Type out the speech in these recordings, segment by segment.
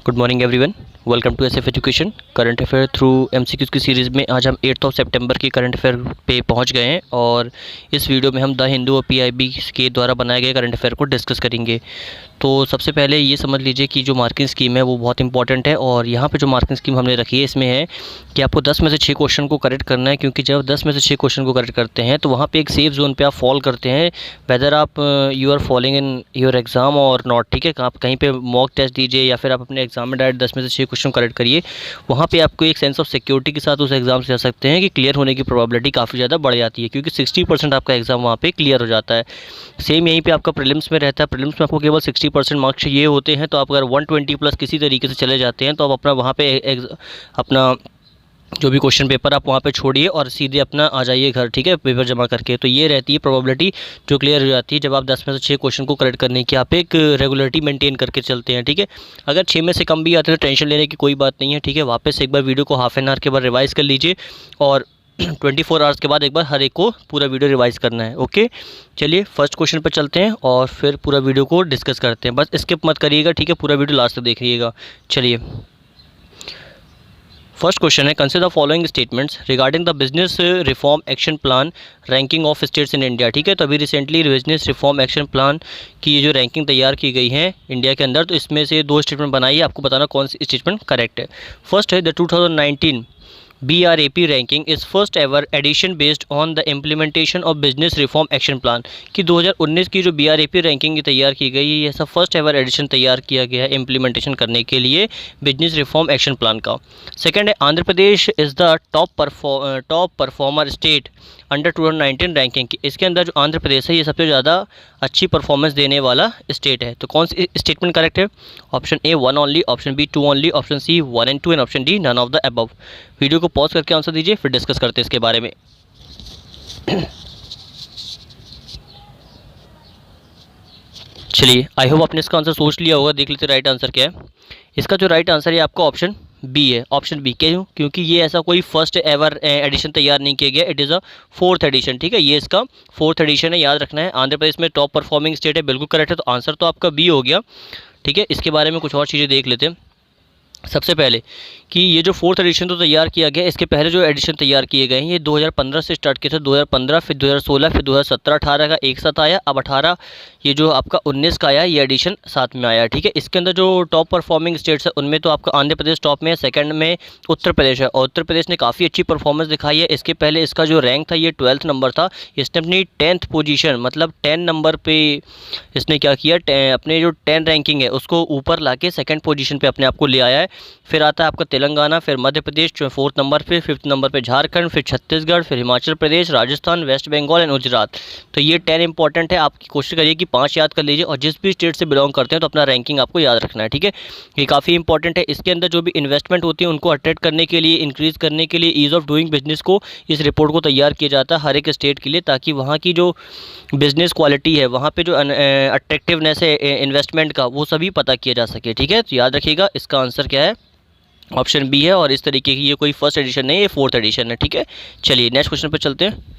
Good morning everyone, welcome to SF education. Current affair through MCQs की series में आज हम 8 सितंबर की करंट अफेयर पे पहुंच गए हैं और इस वीडियो में हम द हिंदू और पीआईबी के द्वारा बनाए गए करंट अफेयर को डिस्कस करेंगे। तो सबसे पहले ये समझ लीजिए कि जो मार्किंग स्कीम है वो बहुत इंपॉर्टेंट है और यहाँ पे जो मार्किंग स्कीम हमने रखी है इसमें है कि आपको 10 में से 6 क्वेश्चन को करेक्ट करना है, क्योंकि जब 10 में से 6 क्वेश्चन को करेक्ट करते हैं तो वहाँ पे एक सेफ जोन पे आप फॉल करते हैं, वेदर आप you are following in your exam और नॉट। ठीक है, आप कहीं पे मॉक टेस्ट दीजिए या फिर आप अपने एग्जाम में डायरेक्ट 10 में से 6 क्वेश्चन करेक्ट करिए, वहाँ पे आपको एक सेंस ऑफ सिक्योरिटी के साथ उस एग्ज़ाम से जा सकते हैं कि क्लियर होने की प्रोबेबिलिटी काफ़ी ज़्यादा बढ़ जाती है, क्योंकि 60% आपका एग्ज़ाम वहाँ पे क्लियर हो जाता है। सेम यहीं पे आपका प्रीलिम्स में रहता है। प्रीलिम्स में आपको केवल 60% मार्क्स चाहिए होते हैं, तो आप अगर 120 प्लस किसी तरीके से चले जाते हैं तो आप अपना वहाँ पे अपना जो भी क्वेश्चन पेपर आप वहाँ पे छोड़िए और सीधे अपना आ जाइए घर। ठीक है, पेपर जमा करके। तो ये रहती है प्रोबेबिलिटी जो क्लियर हो जाती है जब आप 10 में से 6 क्वेश्चन को करेक्ट करने की आप एक रेगुलरिटी मेंटेन करके चलते हैं। ठीक है, अगर 6 में से कम भी आते हैं तो टेंशन लेने की कोई बात नहीं है। ठीक है, वापस से एक बार वीडियो को हाफ एन आवर के बाद रिवाइज़ कर लीजिए और 24 आवर्स के बाद एक बार हर एक को पूरा वीडियो रिवाइज़ करना है। ओके, चलिए फर्स्ट क्वेश्चन पर चलते हैं और फिर पूरा वीडियो को डिस्कस करते हैं। बस स्किप मत करिएगा, ठीक है, पूरा वीडियो लास्ट तक देखिएगा। चलिए, फर्स्ट क्वेश्चन है, consider the following statements regarding the business reform action plan ranking of states in India. ठीक है, तो अभी recently business reform action plan की ये जो रैंकिंग तैयार की गई है इंडिया के अंदर, तो इसमें से 2 स्टेटमेंट बनाइए, आपको बताना कौन सी स्टेटमेंट करेक्ट है। फर्स्ट है, the 2019 BRAP ranking is first ever edition based on the implementation of business reform action plan. कि 2019 की जो BRAP रैंकिंग तैयार की गई है, ये ऐसा फर्स्ट एवर एडिशन तैयार किया गया है इम्प्लीमेंटेशन करने के लिए बिजनेस रिफॉर्म एक्शन प्लान का। सेकंड है, Andhra Pradesh is the top performer state under 2019 ranking. इसके अंदर जो आंध्र प्रदेश है ये सबसे ज़्यादा अच्छी परफॉर्मेंस देने वाला स्टेट है। तो कौन सी स्टेटमेंट करेक्ट है? Option A 1 only, option B 2 only, option C 1 and 2 and option D none of the above. Video को पॉज करके आंसर दीजिए, फिर डिस्कस करते हैं इसके बारे में। चलिए, आई होप आपने इसका आंसर सोच लिया होगा। देख लेते राइट आंसर क्या है। इसका जो राइट आंसर है आपका ऑप्शन बी है। ऑप्शन बी क्यों? क्योंकि ये ऐसा कोई फर्स्ट एवर एडिशन तैयार नहीं किया गया, it is a 4th addition. ठीक है, ये इसका 4th एडिशन है, याद रखना है। आंध्र प्रदेश में टॉप परफॉर्मिंग स्टेट है, बिल्कुल करेक्ट है। तो आंसर तो आपका बी हो गया। ठीक है, इसके बारे में कुछ और चीज़ें देख लेते हैं। सबसे पहले कि ये जो 4th एडिशन तो तैयार किया गया, इसके पहले जो एडिशन तैयार किए गए हैं ये 2015 से स्टार्ट किए थे। 2015, फिर 2016, फिर 2017-18 का एक साथ आया। अब 18 ये जो आपका 19 का आया, ये एडिशन साथ में आया। ठीक है, इसके अंदर जो टॉप परफॉर्मिंग स्टेट्स है उनमें तो आपका आंध्र प्रदेश टॉप में है, सेकंड में उत्तर प्रदेश है और उत्तर प्रदेश ने काफ़ी अच्छी परफॉर्मेंस दिखाई है। इसके पहले इसका जो रैंक था ये 12th नंबर था। इसने अपनी 10th पोजीशन मतलब 10 नंबर पे इसने क्या किया, अपने जो 10 रैंकिंग है उसको ऊपर लाके 2nd पोजीशन पे अपने आप को ले आया है। फिर आता है आपका तेलंगाना, फिर मध्य प्रदेश 4th नंबर पे, 5th नंबर पे झारखंड, फिर छत्तीसगढ़, फिर हिमाचल प्रदेश, राजस्थान, वेस्ट बंगाल एंड गुजरात। तो ये 10 इंपॉर्टेंट है। आपकी कोशिश करिए कि 5 याद कर लीजिए और जिस भी स्टेट से बिलोंग करते हैं तो अपना रैंकिंग आपको याद रखना है। ठीक है, ये काफ़ी इंपॉर्टेंट है। इसके अंदर जो भी इन्वेस्टमेंट होती है उनको अट्रैक्ट करने के लिए, इंक्रीज़ करने के लिए, ईज़ ऑफ डूइंग बिजनेस को इस रिपोर्ट को तैयार किया जाता है हर एक स्टेट के लिए, ताकि वहाँ की जो बिज़नेस क्वालिटी है, वहाँ पे जो अट्रैक्टिवनेस है इन्वेस्टमेंट का, वो सभी पता किया जा सके। ठीक है, तो याद रखिएगा इसका आंसर क्या है, ऑप्शन बी है। और इस तरीके की ये कोई फर्स्ट एडिशन नहीं है, ये 4th एडिशन है। ठीक है, चलिए नेक्स्ट क्वेश्चन पर चलते हैं।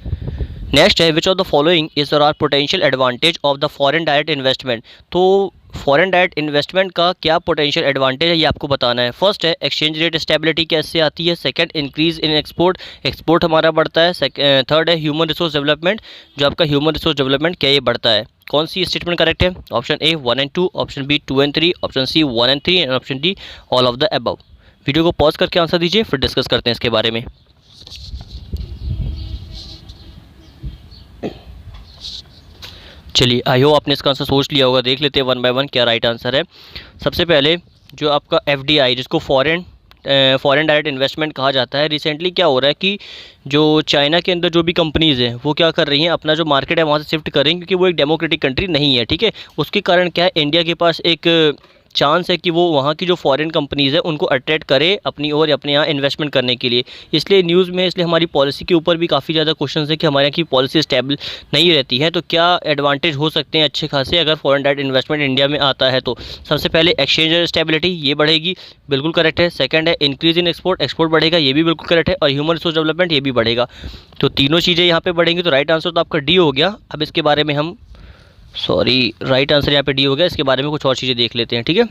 नेक्स्ट है, which of the following is are potential advantage of the foreign direct investment. तो फॉरेन डायरेक्ट इन्वेस्टमेंट का क्या पोटेंशियल एडवांटेज है ये आपको बताना है। फर्स्ट है, एक्सचेंज रेट स्टेबिलिटी कैसे आती है। सेकंड, इंक्रीज इन एक्सपोर्ट हमारा बढ़ता है। थर्ड है, ह्यूमन रिसोर्स डेवलपमेंट, जो आपका ह्यूमन रिसोर्स डेवलपमेंट क्या ये बढ़ता है। कौन सी स्टेटमेंट करेक्ट है? Option A 1 and 2, option B 2 and 3, option C 1 and 3 and option D all of the above. Video को पॉज करके आंसर दीजिए, फिर डिस्कस करते हैं इसके बारे में। चलिए, आई होप आपने इसका आंसर सोच लिया होगा। देख लेते हैं 1 by 1 क्या राइट आंसर है। सबसे पहले जो आपका FDI, जिसको फॉरेन डायरेक्ट इन्वेस्टमेंट कहा जाता है, रिसेंटली क्या हो रहा है कि जो चाइना के अंदर जो भी कंपनीज़ हैं वो क्या कर रही हैं, अपना जो मार्केट है वहाँ से शिफ्ट कर रही हैं, क्योंकि वो एक डेमोक्रेटिक कंट्री नहीं है। ठीक है, उसके कारण क्या है, इंडिया के पास एक चांस है कि वो वहाँ की जो फॉरेन कंपनीज़ है उनको अट्रैक्ट करे अपनी ओर, अपने यहाँ इन्वेस्टमेंट करने के लिए। इसलिए न्यूज़ में, इसलिए हमारी पॉलिसी के ऊपर भी काफ़ी ज़्यादा क्वेश्चन है कि हमारे यहाँ की पॉलिसी स्टेबल नहीं रहती है। तो क्या एडवांटेज हो सकते हैं अच्छे खासे अगर फॉरेन डायरेक्ट इन्वेस्टमेंट इंडिया में आता है? तो सबसे पहले एक्सचेंज स्टेबिलिटी, ये बढ़ेगी, बिल्कुल करेक्ट है। सेकंड है, इंक्रीज इन एक्सपोर्ट बढ़ेगा, ये भी बिल्कुल करेक्ट है। और ह्यूमन रिसोर्स डेवलपमेंट, ये भी बढ़ेगा। तो तीनों चीज़ें यहाँ पर बढ़ेंगी। तो राइट आंसर तो आपका डी हो गया। अब इसके बारे में हम राइट आंसर यहाँ पे डी हो गया। इसके बारे में कुछ और चीज़ें देख लेते हैं। ठीक है,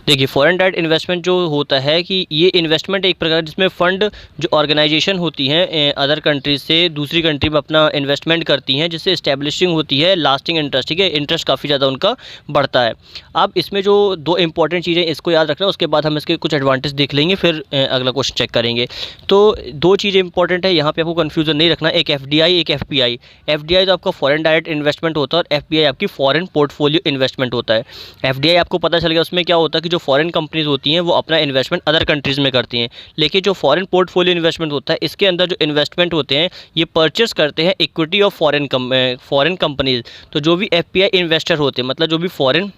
देखिए फॉरेन डायरेक्ट इन्वेस्टमेंट जो होता है कि ये इन्वेस्टमेंट एक प्रकार जिसमें फ़ंड जो ऑर्गेनाइजेशन होती हैं अदर कंट्रीज से दूसरी कंट्री में अपना इन्वेस्टमेंट करती हैं, जिससे इस्टेब्लिशिंग होती है लास्टिंग इंटरेस्ट, ठीक है, इंटरेस्ट काफ़ी ज़्यादा उनका बढ़ता है। अब इसमें जो दो इंपॉर्टेंट चीज़ें इसको याद रखना, उसके बाद हम इसके कुछ एडवांटेज देख लेंगे, फिर अगला क्वेश्चन चेक करेंगे। तो दो चीज़ें इंपॉर्टेंट है यहाँ पे, आपको कन्फ्यूज़न नहीं रखना, एक एफडीआई एक एफपीआई। एफडीआई तो आपका फॉरेन डायरेक्ट इन्वेस्टमेंट होता है और एफपीआई आपकी फॉरेन पोर्टफोलियो इन्वेस्टमेंट होता है। एफडीआई आपको पता चल गया, उसमें क्या होता है कि जो फॉरेन कंपनीज होती हैं वो अपना इन्वेस्टमेंट अदर कंट्रीज़ में करती हैं, लेकिन जो फॉरेन पोर्टफोलियो इन्वेस्टमेंट होता है इसके अंदर जो इन्वेस्टमेंट होते हैं ये परचेस करते हैं इक्विटी ऑफ फॉरेन कंपनीज। तो जो भी एफपीआई इन्वेस्टर होते हैं, मतलब जो भी फॉरेन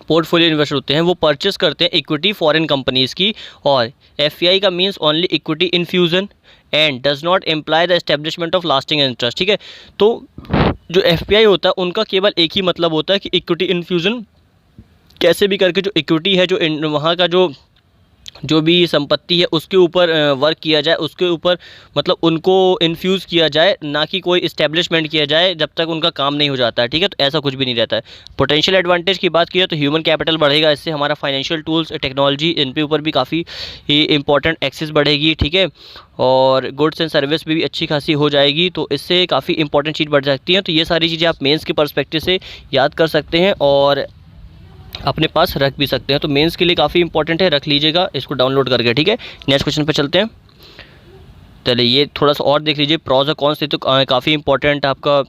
पोर्टफोलियो इन्वेस्टर होते हैं, वो परचेस करते हैं इक्विटी फॉरेन कंपनीज़ की। और एफपीआई का means only equity infusion and does not imply the establishment of lasting interest, ठीक है। तो जो एफपीआई होता है उनका केवल एक ही मतलब होता है कि इक्विटी इन्फ्यूज़न कैसे भी करके जो इक्विटी है, जो वहाँ का जो भी संपत्ति है उसके ऊपर वर्क किया जाए, उसके ऊपर मतलब उनको इन्फ्यूज़ किया जाए, ना कि कोई इस्टेब्लिशमेंट किया जाए जब तक उनका काम नहीं हो जाता है, ठीक है। तो ऐसा कुछ भी नहीं रहता है। पोटेंशियल एडवांटेज की बात की जाए तो ह्यूमन कैपिटल बढ़ेगा, इससे हमारा फाइनेंशियल टूल्स टेक्नोलॉजी इन पे ऊपर भी काफ़ी इंपॉर्टेंट एक्सेस बढ़ेगी, ठीक है। और गुड्स एंड सर्विस भी अच्छी खासी हो जाएगी, तो इससे काफ़ी इंपॉर्टेंट चीज़ बढ़ सकती है। तो ये सारी चीज़ें आप मेंस के पर्सपेक्टिव से याद कर सकते हैं और अपने पास रख भी सकते हैं। तो मेंस के लिए काफ़ी इंपॉर्टेंट है, रख लीजिएगा इसको डाउनलोड करके, ठीक है। नेक्स्ट क्वेश्चन पे चलते हैं। चलिए ये थोड़ा सा और देख लीजिए, प्रॉज और कॉन्स। तो काफ़ी इंपॉर्टेंट आपका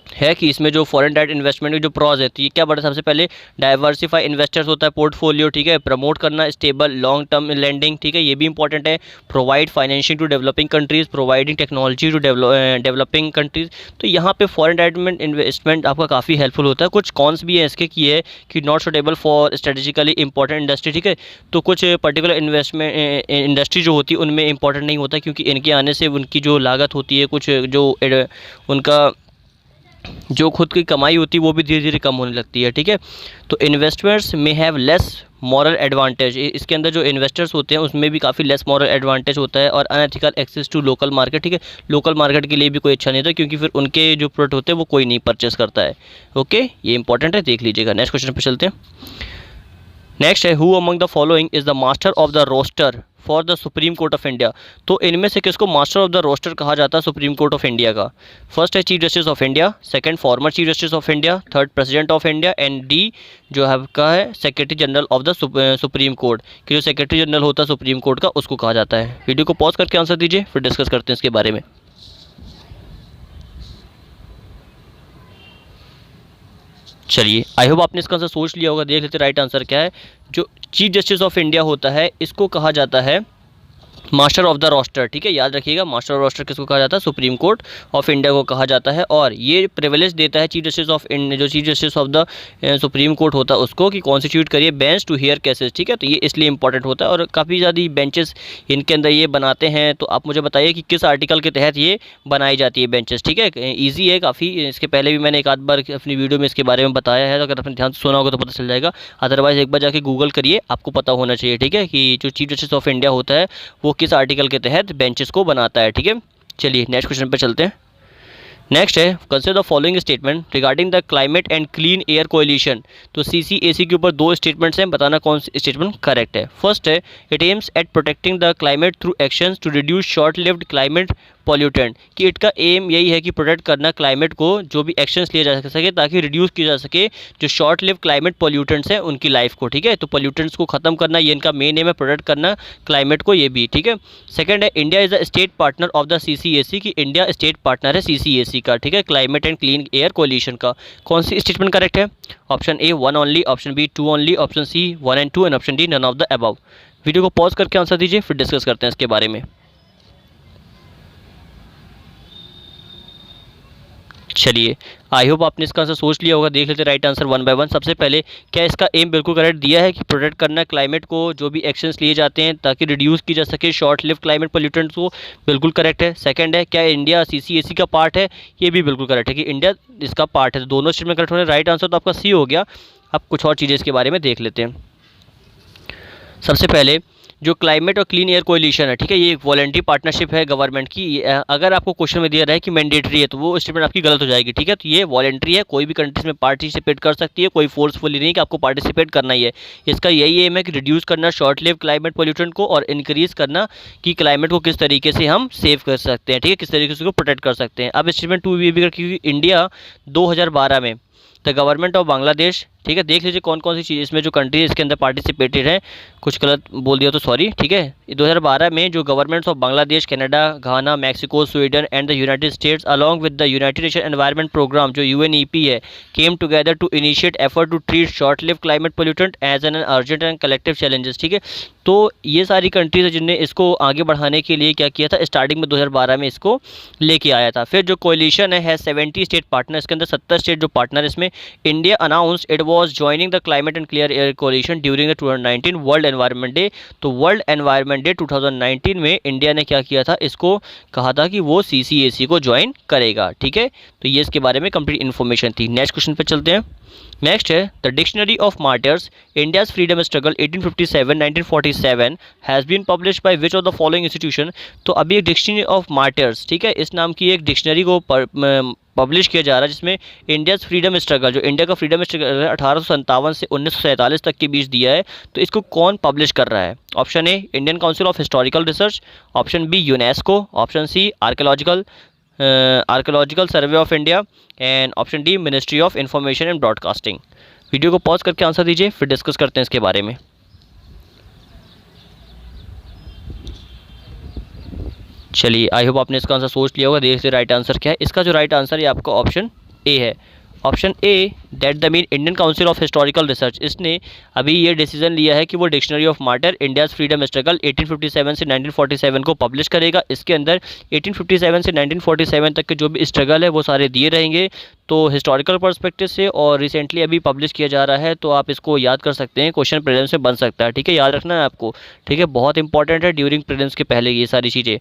है कि इसमें जो फॉरेन डायरेक्ट इन्वेस्टमेंट की जो प्रॉज है, तो ये क्या बढ़ा, सबसे पहले डाइवर्सिफाई इन्वेस्टर्स होता है पोर्टफोलियो, ठीक है। प्रमोट करना स्टेबल लॉन्ग टर्म लेंडिंग, ठीक है, ये भी इंपॉर्टेंट है। Provide financing to developing countries, providing technology to developing countries. तो यहाँ पे फॉरेन डायरेक्ट इन्वेस्टमेंट आपका काफ़ी हेल्पफुल होता है। कुछ कॉन्स भी है इसके की है कि not suitable for strategically important industry, ठीक है। तो कुछ पर्टिकुलर इन्वेस्टमेंट इंडस्ट्री जो होती है उनमें इंपॉर्टेंट नहीं होता, क्योंकि इनके आने से उनकी जो लागत होती है, कुछ जो उनका जो खुद की कमाई होती है वो भी धीरे धीरे कम होने लगती है, ठीक है। तो इन्वेस्टर्स में हैव लेस मॉरल एडवांटेज, इसके अंदर जो इन्वेस्टर्स होते हैं उसमें भी काफ़ी लेस मॉरल एडवांटेज होता है। और unethical access to local market, ठीक है, लोकल मार्केट के लिए भी कोई अच्छा नहीं होता, क्योंकि फिर उनके जो प्रोडक्ट होते हैं वो कोई नहीं परचेस करता है। ओके, ये इंपॉर्टेंट है, देख लीजिएगा। नेक्स्ट क्वेश्चन पे चलते हैं। नेक्स्ट है who among the following is the master of the roster for the supreme court of India. तो इनमें से किसको मास्टर ऑफ द रोस्टर कहा जाता है सुप्रीम कोर्ट ऑफ इंडिया का? फर्स्ट है chief justice of India, second former chief justice of India, third president of India, and D जो है का है secretary general of the supreme court, कि जो सेक्रेटरी जनरल होता है सुप्रीम कोर्ट का उसको कहा जाता है। वीडियो को पॉज करके आंसर दीजिए, फिर डिस्कस करते हैं इसके बारे में। चलिए आई होप आपने इसका आंसर सोच लिया होगा, देख लेते राइट आंसर क्या है। जो चीफ जस्टिस ऑफ इंडिया होता है इसको कहा जाता है मास्टर ऑफ द रोस्टर, ठीक है, याद रखिएगा। मास्टर ऑफ रोस्टर किसको कहा जाता है? सुप्रीम कोर्ट ऑफ इंडिया को कहा जाता है। और ये प्रिविलेज देता है चीफ जस्टिस ऑफ जो chief justice of the supreme court होता है उसको, कि कॉन्स्टिट्यूट करिए बेंच टू हियर केसेस, ठीक है। तो ये इसलिए इंपॉर्टेंट होता है और काफ़ी ज़्यादा बेंचेस इनके अंदर ये बनाते हैं। तो आप मुझे बताइए कि किस आर्टिकल के तहत ये बनाई जाती है बेंचेस, ठीक है। ईजी है काफ़ी, इसके पहले भी मैंने एक आध बार अपनी वीडियो में इसके बारे में बताया है, तो अगर आपने ध्यान से सुना होगा तो पता चल जाएगा। अदरवाइज़ एक बार जाके गूगल करिए, आपको पता होना चाहिए, ठीक है, कि जो चीफ जस्टिस ऑफ इंडिया होता है वो किस आर्टिकल के तहत बेंचेस को बनाता है, ठीक है। चलिए नेक्स्ट क्वेश्चन पे चलते हैं। नेक्स्ट है consider the following statement regarding the climate and clean air coalition. तो CCAC के ऊपर दो स्टेटमेंट्स हैं, बताना कौन सी स्टेटमेंट करेक्ट है। फर्स्ट है it aims at protecting the climate through actions to reduce short lived climate pollutant, कि इनका एम यही है कि प्रोटेक्ट करना क्लाइमेट को, जो भी एक्शंस लिए जा सके ताकि रिड्यूस किया जा सके जो शॉर्ट लिव क्लाइमेट पॉल्यूटेंट्स हैं उनकी लाइफ को, ठीक है। तो पॉल्यूटेंट्स को खत्म करना ये इनका मेन एम है, प्रोटेक्ट करना क्लाइमेट को, ये भी ठीक है। सेकंड है India is the state partner of the CCAC, कि इंडिया स्टेट पार्टनर है CCAC का, ठीक है, climate and clean air coalition का। कौन सी स्टेटमेंट करेक्ट है? Option A 1 only, option B 2 only, option C 1 and 2 and option D none of the above. Video को पॉज करके आंसर दीजिए, फिर डिस्कस करते हैं इसके बारे में। चलिए आई होप आपने इसका आंसर सोच लिया होगा, देख लेते right answer one by one. सबसे पहले क्या इसका एम बिल्कुल करेक्ट दिया है कि प्रोटेक्ट करना क्लाइमेट को, जो भी एक्शंस लिए जाते हैं ताकि रिड्यूस की जा सके शॉर्ट लिव क्लाइमेट पोल्यूटेंट्स को, बिल्कुल करेक्ट है। सेकंड है क्या इंडिया CCAC का पार्ट है, ये भी बिल्कुल करेक्ट है कि इंडिया इसका पार्ट है। तो दोनों स्टेटमेंट करेक्ट होने, राइट आंसर तो आपका सी हो गया। अब कुछ और चीज़ें इसके बारे में देख लेते हैं। सबसे पहले जो क्लाइमेट और क्लीन एयर कोलिशन है, ठीक है, ये एक वॉलंटरी पार्टनरशिप है गवर्नमेंट की। अगर आपको क्वेश्चन में दिया रहा है कि मैंडेटरी है तो वो स्टेटमेंट आपकी गलत हो जाएगी, ठीक है। तो ये वॉलंटरी है, कोई भी कंट्रीज में पार्टिसिपेट कर सकती है, कोई फोर्सफुली नहीं कि आपको पार्टिसिपेट करना ही है। इसका यही एम है कि रिड्यूस करना शॉर्ट लिव क्लाइमेट पोल्यूशन को और इंक्रीज करना कि क्लाइमेट को किस तरीके से हम सेव कर सकते हैं, ठीक है, किस तरीके से उसको प्रोटेक्ट कर सकते हैं। अब स्टेटमेंट 2 ये भी क्योंकि इंडिया 2012 में द गवर्नमेंट ऑफ बांग्लादेश, ठीक है, देख लीजिए कौन कौन सी चीज़ इसमें जो कंट्री इसके अंदर पार्टिसिपेटेड है, कुछ गलत बोल दिया तो सॉरी, ठीक है। 2012 में जो governments of Bangladesh, Canada, Ghana, Mexico, Sweden and the United States along with the United Nation environment programme जो UNEP है, came together to initiate effort to treat short live climate pollutant as an urgent and collective challenges, ठीक है। तो ये सारी countries है जिनने इसको आगे बढ़ाने के लिए क्या किया था, स्टार्टिंग में 2012 में इसको लेके आया था। फिर जो कोलिशन है 70 स्टेट पार्टनर, इसके अंदर 70 स्टेट जो पार्टनर इसमें। India announced it was joining the climate and clear air coalition during the 2019 world environment day. तो वर्ल्ड एनवायरनमेंट डे 2019 में इंडिया ने क्या किया था, इसको कहा था कि वो CCAC को ज्वाइन करेगा, ठीक है। तो ये इसके बारे में कंप्लीट इन्फॉर्मेशन थी। नेक्स्ट क्वेश्चन पे चलते हैं। नेक्स्ट है the dictionary of martyrs India's freedom struggle 1857-1947 has been published by which of the following institution. तो अभी एक डिक्शनरी ऑफ मार्टर्स, ठीक है, इस नाम की एक डिक्शनरी को पब्लिश किया जा रहा है जिसमें इंडियाज फ्रीडम स्ट्रगल, जो इंडिया का फ्रीडम स्ट्रगल 1857 से 1947 तक के बीच दिया है, तो इसको कौन पब्लिश कर रहा है। Option A Indian council of historical research, option B UNESCO, option C archaeological survey of India and option D ministry of information and broadcasting. Video को पॉज करके आंसर दीजिए, फिर डिस्कस करते हैं इसके बारे में। चलिए, आई होप आपने इसका आंसर सोच लिया होगा। देखिए राइट आंसर क्या है। इसका जो राइट आंसर है आपका ऑप्शन ए है। Option A that the mean Indian council of historical research, इसने अभी ये डिसीजन लिया है कि वो dictionary of martyr India's freedom struggle 1857 से 1947 को पब्लिश करेगा। इसके अंदर 1857 से 1947 तक के जो भी स्ट्रगल है वो सारे दिए रहेंगे, तो हिस्टोरिकल पर्सपेक्टिव से, और रिसेंटली अभी पब्लिश किया जा रहा है, तो आप इसको याद कर सकते हैं, क्वेश्चन प्रीलिम्स में बन सकता है, ठीक है, याद रखना है आपको, ठीक है, बहुत इंपॉर्टेंट है ड्यूरिंग प्रीलिम्स के पहले ये सारी चीज़ें।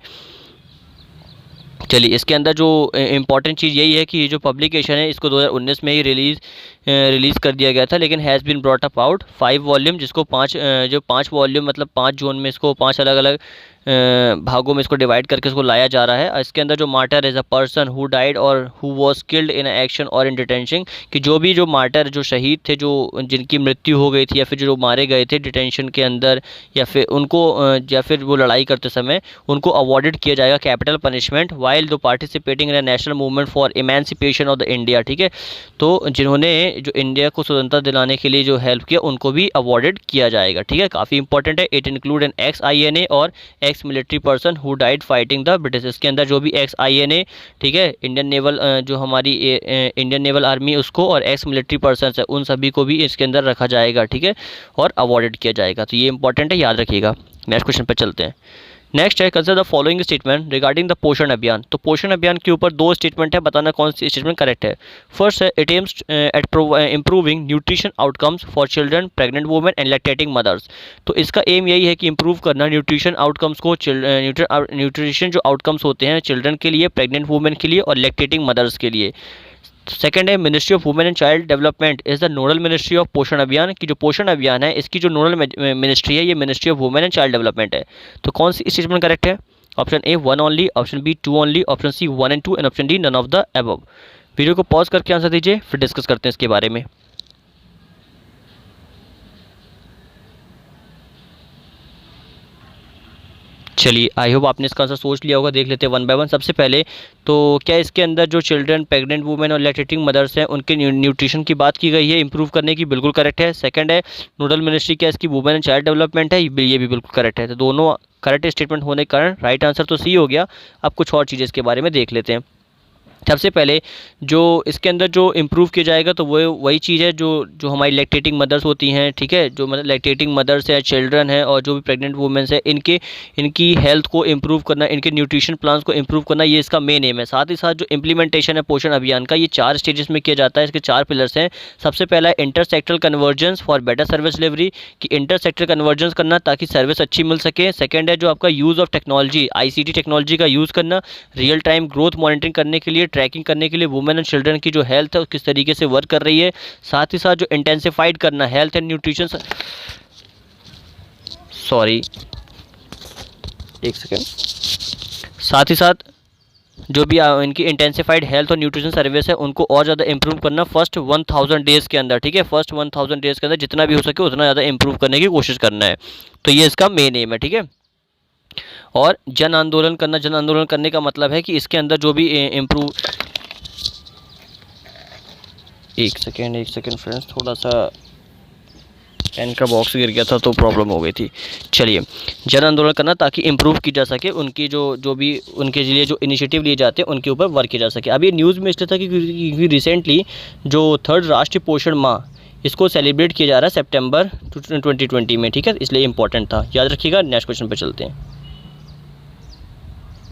चलिए, इसके अंदर जो इम्पॉर्टेंट चीज़ यही है कि ये जो पब्लिकेशन है इसको 2019 में ही रिलीज़ कर दिया गया था, लेकिन has been brought up out 5 volume, जिसको 5 वॉल्यूम मतलब 5 जोन में इसको 5 अलग अलग भागों में इसको डिवाइड करके इसको लाया जा रहा है। इसके अंदर जो martyr is a person who died और who was killed in action और इन डिटेंशन, कि जो मार्टर जो शहीद थे, जो जिनकी मृत्यु हो गई थी या फिर जो मारे गए थे डिटेंशन के अंदर, या फिर उनको या फिर वो लड़ाई करते समय, उनको अवॉर्डेड किया जाएगा कैपिटल पनिशमेंट वाइल दो participating in a national movement for emancipation of the India, ठीक है। तो जिन्होंने जो इंडिया को स्वतंत्रता दिलाने के लिए जो हेल्प किया उनको भी अवॉर्डेड किया जाएगा, ठीक है, काफ़ी इंपॉर्टेंट है। इट इंक्लूड एन ex-INA और ex military person who died fighting the British. इसके अंदर जो भी ex-INA, ठीक है, इंडियन नेवल जो हमारी इंडियन नेवल आर्मी उसको, और एक्स मिलिट्री पर्सन है उन सभी को भी इसके अंदर रखा जाएगा, ठीक है, और अवॉर्डेड किया जाएगा। तो ये इंपॉर्टेंट है, याद रखिएगा। नेक्स्ट क्वेश्चन पर चलते हैं। नेक्स्ट है consider the following statement regarding the पोषण अभियान। तो पोषण अभियान के ऊपर 2 स्टेटमेंट है, बताना कौन सी स्टेटमेंट करेक्ट है। फर्स्ट है it aims eight improving nutrition outcomes for children, pregnant women and lactating mothers. तो इसका एम यही है कि इम्प्रूव करना न्यूट्रिशन आउटकम्स को, न्यूट्रिशन जो आउटकम्स होते हैं चिल्ड्रन के लिए, प्रेग्नेंट वुमेन के लिए और लैक्टेटिंग मदर्स के लिए। सेकेंड है ministry of women and child development is the nodal ministry of पोषण अभियान, की जो पोषण अभियान है इसकी जो नोडल मिनिस्ट्री है ये ministry of women and child development है। तो कौन सी स्टेटमेंट करेक्ट है। Option A 1 only, option B 2 only, option C 1 and 2 and option D none of the above. Video को पॉज करके आंसर दीजिए, फिर डिस्कस करते हैं इसके बारे में। चलिए, आई होप आपने इसका आंसर सोच लिया होगा। देख लेते हैं 1 by 1। सबसे पहले तो क्या इसके अंदर जो चिल्ड्रन, प्रेग्नेंट वुमेन और लैक्टेटिंग मदर्स हैं उनके न्यूट्रिशन की बात की गई है इंप्रूव करने की, बिल्कुल करेक्ट है। सेकंड है नोडल मिनिस्ट्री क्या इसकी वुमेन एंड चाइल्ड डेवलपमेंट है, ये भी बिल्कुल करेक्ट है। तो दोनों करेक्ट स्टेटमेंट होने के कारण राइट आंसर तो सी हो गया। अब कुछ और चीज़ें इसके बारे में देख लेते हैं। सबसे पहले जो इसके अंदर जो इम्प्रूव किया जाएगा तो वो वही चीज़ है जो हमारी लैक्टेटिंग मदर्स होती हैं, ठीक है, जो मतलब लैक्टेटिंग मदर्स हैं, चिल्ड्रन है और जो भी प्रेग्नेंट वुमेन्स हैं, इनकी हेल्थ को इम्प्रूव करना, इनके न्यूट्रिशन प्लान्स को इम्प्रूव करना, ये इसका मेन एम है। साथ ही साथ जो इम्प्लीमेंटेशन है पोषण अभियान का, ये 4 स्टेजेस में किया जाता है। इसके 4 पिलर्स हैं। सबसे पहला है intersectoral convergence for better service delivery, कि इंटरसेक्टर कन्वर्जेंस करना ताकि सर्विस अच्छी मिल सके। सेकेंड है जो आपका use of technology, ICT technology का यूज़ करना रियल टाइम ग्रोथ मॉनिटरिंग करने के लिए, ट्रैकिंग करने के लिए वुमेन एंड चिल्ड्रन की जो हेल्थ है किस तरीके से वर्क कर रही है। साथ ही साथ जो इंटेंसिफाइड करना हेल्थ एंड न्यूट्रिशन, सॉरी एक सेकेंड। साथ ही साथ जो भी इनकी इंटेंसिफाइड हेल्थ और न्यूट्रिशन सर्विस है उनको और ज़्यादा इंप्रूव करना फर्स्ट 1000 डेज़ के अंदर, ठीक है। फर्स्ट 1000 डेज़ के अंदर जितना भी हो सके उतना ज़्यादा इंप्रूव करने की कोशिश करना है। तो ये इसका मेन एम है, ठीक है। और जन आंदोलन करना, जन आंदोलन करने का मतलब है कि इसके अंदर जो भी इम्प्रूव, एक सेकेंड फ्रेंड्स, थोड़ा सा पेन का बॉक्स गिर गया था तो प्रॉब्लम हो गई थी। चलिए, जन आंदोलन करना ताकि इम्प्रूव की जा सके उनकी जो भी उनके लिए जो इनिशिएटिव लिए जाते हैं उनके ऊपर वर्क किया जा सके। अब ये न्यूज़ में इसलिए था कि रिसेंटली जो 3rd राष्ट्रीय पोषण माह इसको सेलिब्रेट किया जा रहा है सितंबर 2020 में, ठीक है, इसलिए इंपॉर्टेंट था, याद रखिएगा। नेक्स्ट क्वेश्चन पे चलते हैं।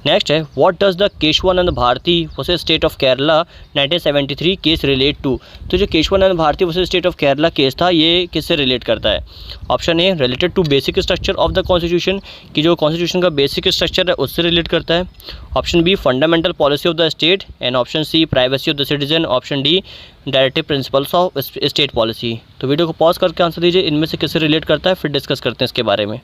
नेक्स्ट है, what does the Keshavananda Bharati versus state of Kerala 1973 case relate to. तो जो Keshavananda Bharati versus state of Kerala case था ये किससे रिलेट करता है? Option A related to basic structure of the constitution, कि जो कॉन्स्टिट्यूशन का बेसिक स्ट्रक्चर है उससे रिलेट करता है। Option B fundamental policy of the state, and option C privacy of the citizen, option D directive principles of state policy. तो video को pause करके आंसर दीजिए, इनमें से किससे रिलेट करता है, फिर डिस्कस करते हैं इसके बारे में।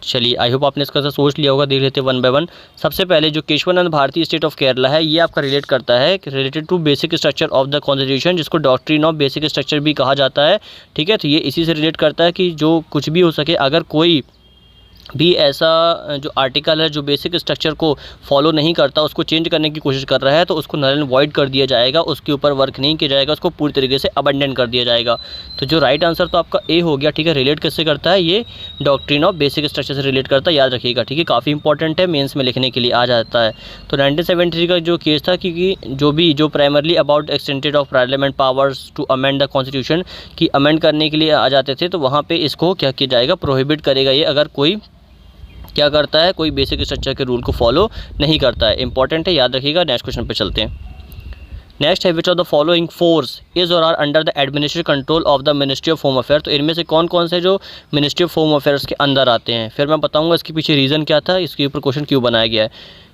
चलिए, आई होप आपने इसका सोच लिया होगा। देख लेते हैं वन बाय वन। सबसे पहले जो केशवानंद भारती स्टेट ऑफ केरला है ये आपका रिलेट करता है related to basic structure of the constitution, जिसको डॉक्ट्रिन ऑफ बेसिक स्ट्रक्चर भी कहा जाता है, ठीक है। तो ये इसी से रिलेट करता है कि जो कुछ भी हो सके, अगर कोई भी ऐसा जो आर्टिकल है जो बेसिक स्ट्रक्चर को फॉलो नहीं करता, उसको चेंज करने की कोशिश कर रहा है, तो उसको नल एंड वॉइड कर दिया जाएगा, उसके ऊपर वर्क नहीं किया जाएगा, उसको पूरी तरीके से अबंडन कर दिया जाएगा। तो जो राइट आंसर तो आपका ए हो गया, ठीक है। रिलेट किससे करता है? ये डॉक्ट्रिन ऑफ बेसिक स्ट्रक्चर से रिलेट करता है, याद रखिएगा, ठीक है। काफ़ी इंपॉर्टेंट है, मेंस में लिखने के लिए आ जाता है। तो 1973 का जो केस था, क्योंकि जो primarily about extended of parliament powers to amend the constitution, की अमेंड करने के लिए आ जाते थे, तो वहाँ पर इसको क्या किया जाएगा, प्रोहिबिट करेगा ये, अगर कोई क्या करता है, कोई बेसिक स्ट्रक्चर के रूल को फॉलो नहीं करता है। इंपॉर्टेंट है, याद रखिएगा। नेक्स्ट क्वेश्चन पे चलते हैं। नेक्स्ट है, which of the following force is और are under the administrative control of the ministry of home affair. तो इनमें से कौन कौन से जो मिनिस्ट्री ऑफ होम अफेयर्स के अंदर आते हैं, फिर मैं बताऊंगा इसके पीछे रीज़न क्या था, इसके ऊपर क्वेश्चन क्यों बनाया गया है,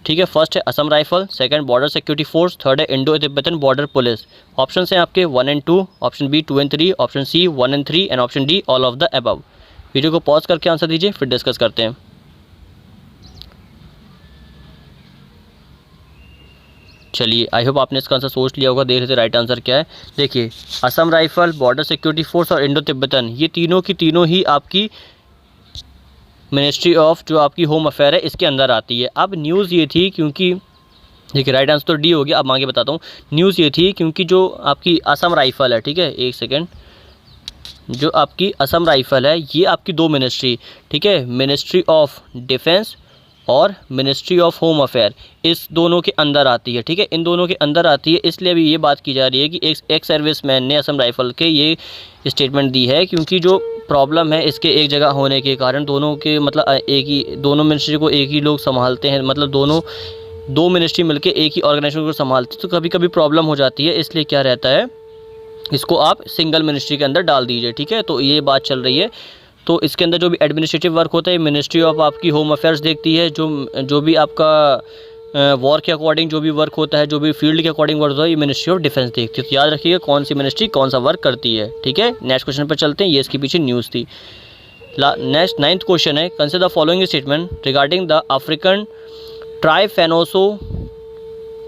ठीक है। फर्स्ट है Assam rifle, second border security force, third है Indo Tibetan border police. Option हैं आपके 1 and 2, option B 2 and 3, option C 1 and 3 and option D all of the above. Video को पॉज करके आंसर दीजिए, फिर डिस्कस करते हैं। चलिए, आई होप आपने इसका आंसर सोच लिया होगा। देख लेते राइट आंसर क्या है। देखिए, Assam rifle, border security force और इंडो तिब्बतन, ये तीनों की तीनों ही आपकी मिनिस्ट्री ऑफ जो आपकी होम अफेयर है इसके अंदर आती है। अब न्यूज़ ये थी, क्योंकि देखिए राइट आंसर तो डी हो गया, अब आगे बताता हूँ। न्यूज़ ये थी क्योंकि जो आपकी असम राइफल है, ठीक है, एक सेकेंड, जो आपकी असम राइफल है ये आपकी दो मिनिस्ट्री, ठीक है, मिनिस्ट्री ऑफ डिफेंस और मिनिस्ट्री ऑफ होम अफेयर, इस दोनों के अंदर आती है, ठीक है, इन दोनों के अंदर आती है। इसलिए अभी ये बात की जा रही है कि एक सर्विसमैन ने असम राइफल के ये स्टेटमेंट दी है, क्योंकि जो प्रॉब्लम है इसके एक जगह होने के कारण दोनों के मतलब एक ही, दोनों मिनिस्ट्री को एक ही लोग संभालते हैं, मतलब दो मिनिस्ट्री मिलके एक ही ऑर्गेनाइजेशन को संभालती है, तो कभी कभी प्रॉब्लम हो जाती है। इसलिए क्या रहता है, इसको आप सिंगल मिनिस्ट्री के अंदर डाल दीजिए, ठीक है। तो ये बात चल रही है। तो इसके अंदर जो भी एडमिनिस्ट्रेटिव वर्क होता है मिनिस्ट्री ऑफ आपकी होम अफेयर्स देखती है, जो भी आपका वॉर के अकॉर्डिंग जो भी वर्क होता है, जो भी फील्ड के अकॉर्डिंग वर्क होता है, ये मिनिस्ट्री ऑफ डिफेंस देखती है। तो याद रखिएगा कौन सी मिनिस्ट्री कौन सा वर्क करती है, ठीक है। नेक्स्ट क्वेश्चन पर चलते हैं, ये इसके पीछे न्यूज़ थी। नेक्स्ट 9th क्वेश्चन है, consider the following statement regarding the African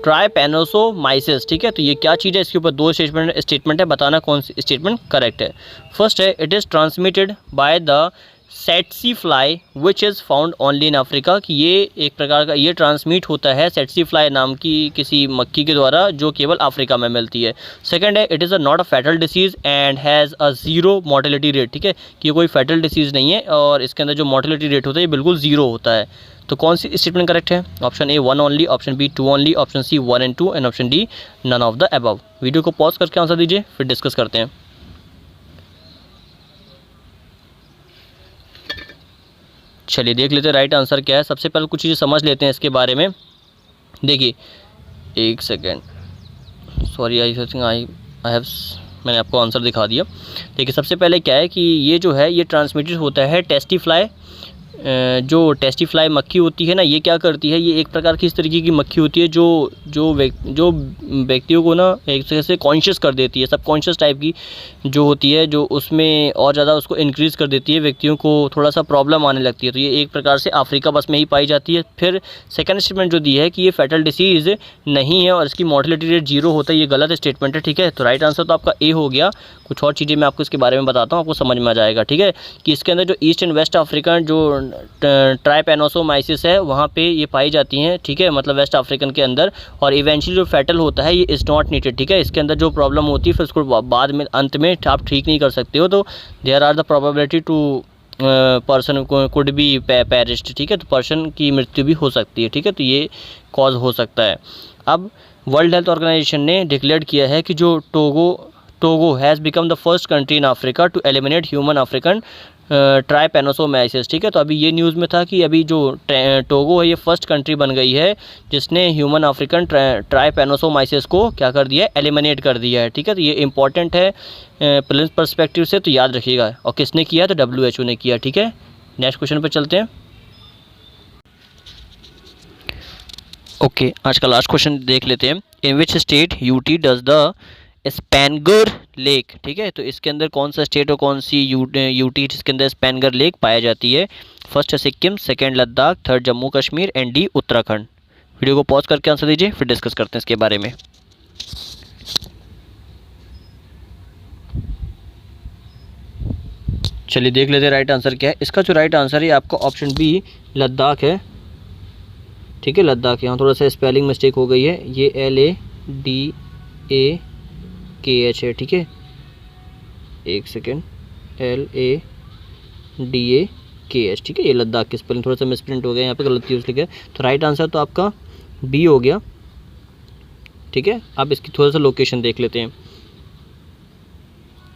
trypanosomiasis, ठीक है। तो ये क्या चीज़ है, इसके ऊपर दो स्टेटमेंट है, बताना कौन सी स्टेटमेंट करेक्ट है। फर्स्ट है, it is transmitted by the tsetse fly which is found only in Africa, कि ये एक प्रकार का ये ट्रांसमिट होता है सेटसी फ्लाई नाम की किसी मक्खी के द्वारा, जो केवल अफ्रीका में मिलती है। सेकंड है, it is not a fatal disease and has a zero mortality rate, ठीक है, कि ये कोई फैटल डिसीज़ नहीं है और इसके अंदर जो मोर्टेलिटी रेट होता है ये बिल्कुल ज़ीरो होता है। तो कौन सी स्टेटमेंट करेक्ट है? Option A 1 only, option B 2 only, option C 1 and 2 and option D none of the above. Video को पॉज करके आंसर दीजिए, फिर डिस्कस करते हैं। चलिए देख लेते हैं राइट आंसर क्या है। सबसे पहले कुछ चीज़ें समझ लेते हैं इसके बारे में। देखिए एक second, sorry I think I have, मैंने आपको आंसर दिखा दिया। देखिए सबसे पहले क्या है कि ये जो है ये ट्रांसमिटेड होता है टेस्टी फ्लाई जो टेस्टीफ्लाई मक्खी होती है ना, ये क्या करती है, ये एक प्रकार की इस तरीके की मक्खी होती है जो व्यक्तियों को ना एक तरह से कॉन्शियस कर देती है, सबकॉन्शियस टाइप की जो होती है, जो उसमें और ज़्यादा उसको इंक्रीज़ कर देती है, व्यक्तियों को थोड़ा सा प्रॉब्लम आने लगती है। तो ये एक प्रकार से अफ्रीका बस में ही पाई जाती है। फिर सेकंड स्टेटमेंट जो दी है कि ये फैटल डिसीज़ नहीं है और इसकी मॉर्टेलिटी रेट 0 होता है, ये गलत स्टेटमेंट है। ठीक है, तो राइट आंसर तो आपका ए हो गया। कुछ और चीज़ें मैं आपको इसके बारे में बताता हूँ, आपको समझ में आ जाएगा। ठीक है, कि इसके अंदर जो ईस्ट एंड वेस्ट अफ्रीकन जो ट्राइपैनोसोमाइसिस है वहाँ पे ये पाई जाती हैं। ठीक है, मतलब वेस्ट अफ्रीकन के अंदर, और इवेंचुअली जो फैटल होता है ये इज़ नॉट नीडेड। ठीक है, इसके अंदर जो प्रॉब्लम होती है फिर उसको बाद में अंत में आप ठीक नहीं कर सकते हो, तो there are the probability two person could be perished. ठीक है, तो पर्सन की मृत्यु भी हो सकती है। ठीक है, तो ये कॉज हो सकता है। अब वर्ल्ड हेल्थ ऑर्गेनाइजेशन ने डिक्लेयर किया है कि जो Togo has become the first country in Africa to eliminate human African trypanosomiasis. ठीक है, तो अभी ये न्यूज़ में था कि अभी जो टोगो है ये फर्स्ट कंट्री बन गई है जिसने ह्यूमन अफ्रीकन ट्राइपैनोसोमाइसिस को क्या कर दिया है, एलिमिनेट कर दिया है। ठीक है, तो ये इंपॉर्टेंट है प्रिलिम्स पर्सपेक्टिव से, तो याद रखिएगा। और किसने किया, तो WHO ने किया। ठीक है, नेक्स्ट क्वेश्चन पर चलते हैं। ओके, आज का लास्ट क्वेश्चन देख लेते हैं। In which state UT does the Spanggur lake. ठीक है, तो इसके अंदर कौन सा स्टेट और कौन सी यूटी जिसके अंदर स्पैनगर लेक पाया जाती है। फर्स्ट है Sikkim, second Ladakh, third Jammu Kashmir and D Uttarakhand. Video को पॉज करके आंसर दीजिए, फिर डिस्कस करते हैं इसके बारे में। चलिए देख लेते हैं राइट आंसर क्या है। इसका जो राइट आंसर है आपका ऑप्शन बी लद्दाख है। ठीक है, लद्दाख, यहाँ थोड़ा सा स्पेलिंग मिस्टेक हो गई है, ये LADAKH है। ठीक है, एक सेकेंड, LADAKH। ठीक है, ये लद्दाख की स्पेलिंग थोड़ा सा मिसप्रिंट हो गया, यहाँ पे गलत यूज़ लिखा है। तो राइट आंसर तो आपका बी हो गया। ठीक है, अब इसकी थोड़ा सा लोकेशन देख लेते हैं।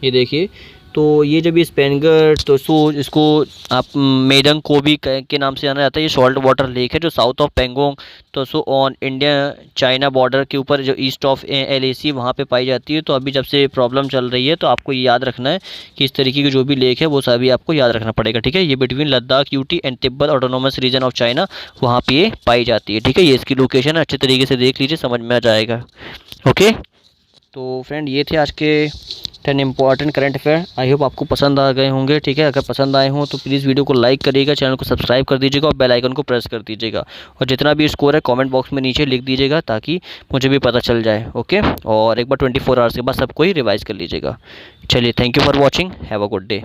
ये देखिए, तो ये जब ये स्पैनगर, तो इसको आप मेडंग कोबी के नाम से जाना जाता है। ये सॉल्ट वाटर लेक है जो साउथ ऑफ पेंगोंग, तो ऑन इंडिया चाइना बॉर्डर के ऊपर जो ईस्ट ऑफ LAC वहाँ पे पाई जाती है। तो अभी जब से प्रॉब्लम चल रही है तो आपको ये याद रखना है कि इस तरीके की जो भी लेक है वो सभी आपको याद रखना पड़ेगा। ठीक है, ये between Ladakh UT and Tibet autonomous region of China वहाँ पर ये पाई जाती है। ठीक है, ये इसकी लोकेशन है, अच्छे तरीके से देख लीजिए, समझ में आ जाएगा। ओके, तो फ्रेंड ये थे आज के 10 important current affair. I hope आपको पसंद आ गए होंगे। ठीक है, अगर पसंद आए हों तो प्लीज़ वीडियो को लाइक करिएगा, चैनल को सब्सक्राइब कर दीजिएगा और बेल आइकन को प्रेस कर दीजिएगा। और जितना भी स्कोर है कमेंट बॉक्स में नीचे लिख दीजिएगा ताकि मुझे भी पता चल जाए। ओके, और एक बार 24 आवर्स के बाद सब कोई रिवाइज़ कर लीजिएगा। चलिए, thank you for watching, have a good day.